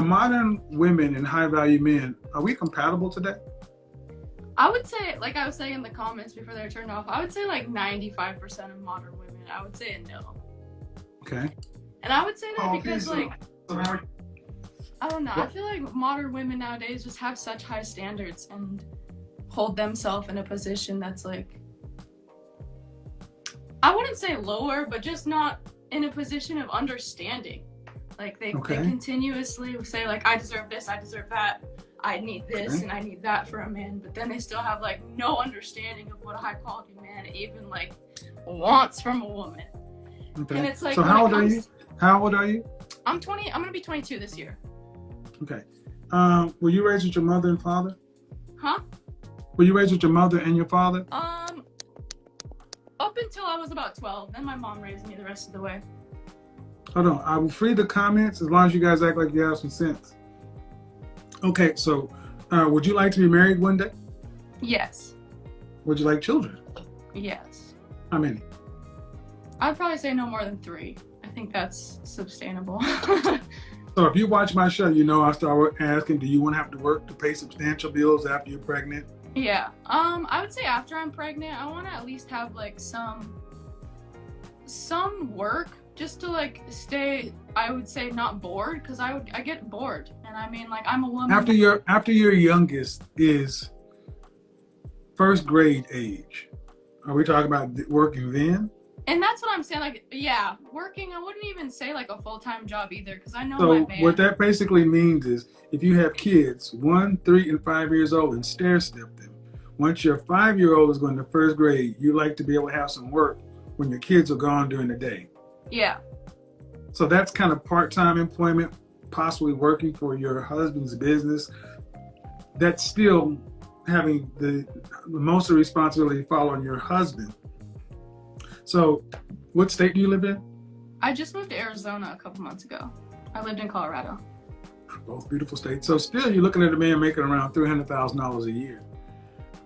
modern women and high value men, are we compatible today? I would say, like I was saying in the comments before they were turned off, I would say like 95% of modern women, I would say a no. Okay. And I would say that because like, I don't know, I feel like modern women nowadays just have such high standards and hold themselves in a position that's like, I wouldn't say lower, but just not in a position of understanding. Like they continuously say like, I deserve this, I deserve that, I need this and I need that for a man, but then they still have like no understanding of what a high quality man even like wants from a woman. Okay. And it's like, so how old are you? How old are you? I'm 20. I'm gonna be 22 this year. Okay. Were you raised with your mother and father? Huh? Were you raised with your mother and your father? Up until I was about 12. Then my mom raised me the rest of the way. Hold on. I will free the comments as long as you guys act like you have some sense. Okay. So, would you like to be married one day? Yes. Would you like children? Yes. How many? I'd probably say no more than 3. I think that's sustainable. So if you watch my show, you know I start asking, do you want to have to work to pay substantial bills after you're pregnant? Yeah. I would say after I'm pregnant, I want to at least have like some work just to like stay, I would say, not bored, because I get bored. And I mean, like, I'm a woman. After your youngest is first grade age, are we talking about working then? And that's what I'm saying, like, yeah, working, I wouldn't even say like a full-time job either, because I know so my man. What that basically means is if you have kids, 1, 3, and 5 years old, and stair-step them, once your 5-year-old is going to first grade, you like to be able to have some work when your kids are gone during the day. Yeah. So that's kind of part-time employment, possibly working for your husband's business. That's still having the most of the responsibility fall on your husband. So what state do you live in? I just moved to Arizona a couple months ago. I lived in Colorado. Both beautiful states. So still you're looking at a man making around $300,000 a year.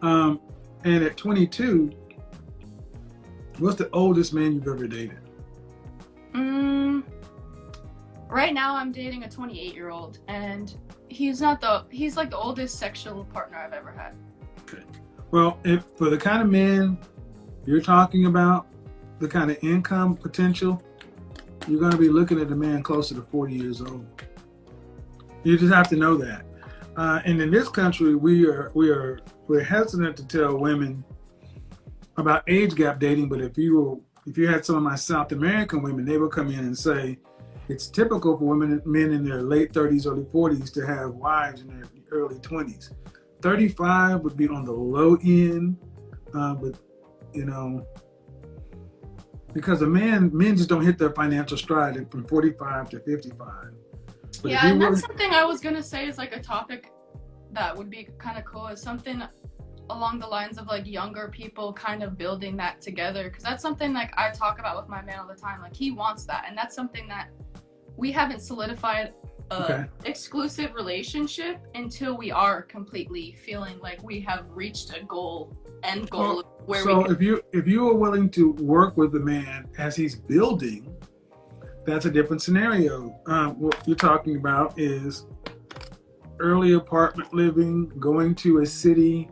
And at 22, what's the oldest man you've ever dated? Right now I'm dating a 28-year-old, and he's like the oldest sexual partner I've ever had. Okay. Well, if for the kind of men you're talking about, the kind of income potential, you're going to be looking at a man closer to 40 years old. You just have to know that. And in this country, we're hesitant to tell women about age gap dating. But if you had some of my South American women, they would come in and say it's typical for men in their late 30s, early 40s to have wives in their early 20s. 35 would be on the low end, but you know, because men just don't hit their financial stride from 45 to 55. But yeah, and that's something I was gonna say is like a topic that would be kind of cool, is something along the lines of like younger people kind of building that together, because that's something like I talk about with my man all the time. Like he wants that, and that's something that we haven't solidified exclusive relationship until we are completely feeling like we have reached a end goal. If you are willing to work with the man as he's building, that's a different scenario. What you're talking about is early apartment living, going to a city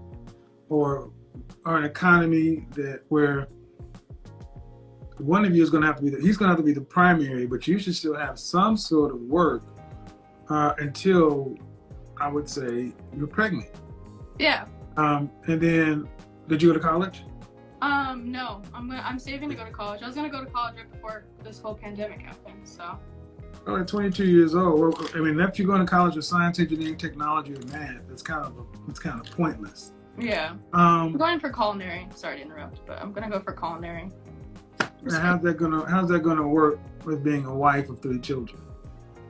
or an economy where one of you is going to have to be he's going to have to be the primary, but you should still have some sort of work until I would say you're pregnant. Yeah. And then, did you go to college? No. I'm saving to go to college. I was gonna go to college right before this whole pandemic happened. So. Oh, at 22 years old. Well, I mean, after you're going to college for science, engineering, technology, or math, it's kind of pointless. Yeah. I'm going for culinary. Sorry to interrupt, but I'm gonna go for culinary. Now, how's that gonna work with being a wife of 3 children?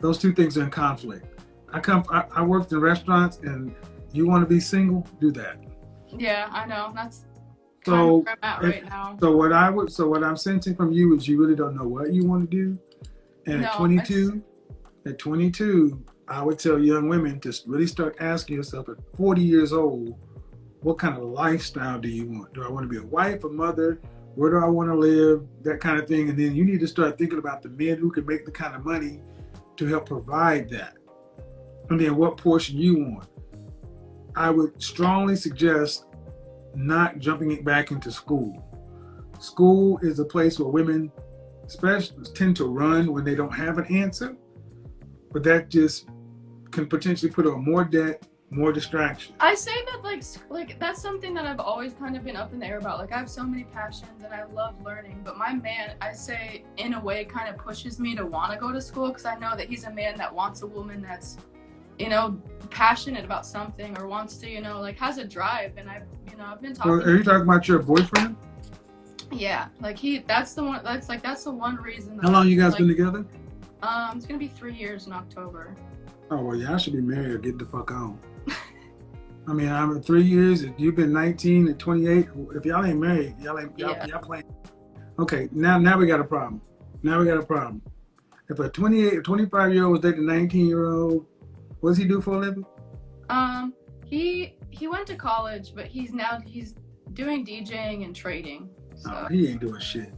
Those two things are in conflict. I worked in restaurants, and you want to be single, do that. Yeah, I know. That's kind of where I'm at right now. So what I'm sensing from you is you really don't know what you want to do. And at 22, I would tell young women to really start asking yourself at 40 years old, what kind of lifestyle do you want? Do I want to be a wife, a mother? Where do I want to live? That kind of thing. And then you need to start thinking about the men who can make the kind of money to help provide that. and then what portion you want. I would strongly suggest not jumping it back into school. School is a place where women especially tend to run when they don't have an answer, but that just can potentially put on more debt, more distraction. I say that like that's something that I've always kind of been up in the air about. Like I have so many passions and I love learning, but my man, I say in a way kind of pushes me to want to go to school because I know that he's a man that wants a woman that's, you know, passionate about something or wants to, you know, like has a drive. And I've been talking. Well, are you talking about your boyfriend? Yeah, like that's the one reason. How long you guys been together? It's gonna be 3 years in October. Oh well, y'all should be married or get the fuck on. I mean, I'm in 3 years. If you've been 19 and 28, if y'all ain't married, y'all playing. Okay, now we got a problem. If a 28 or 25-year-old was dating a 19-year-old, what does he do for a living? He went to college, but he's doing DJing and trading. So. Oh, he ain't doing shit.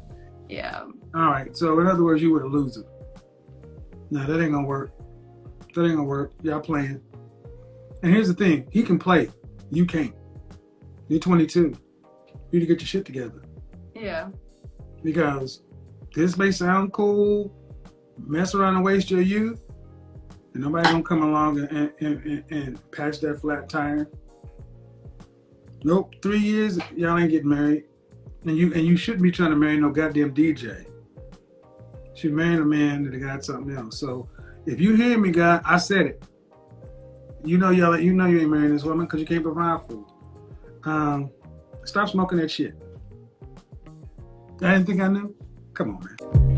Yeah. All right. So in other words, you were the loser. No, that ain't gonna work. Y'all playing. And here's the thing: he can play. You can't. You're 22. You need to get your shit together. Yeah. Because this may sound cool, mess around and waste your youth, and nobody gonna come along and patch that flat tire. Nope. 3 years, y'all ain't getting married. And you shouldn't be trying to marry no goddamn DJ. You should marry a man that got something else. So if you hear me, guy, I said it. You know you ain't marrying this woman because you can't provide for her. Stop smoking that shit. I didn't think I knew. Come on, man.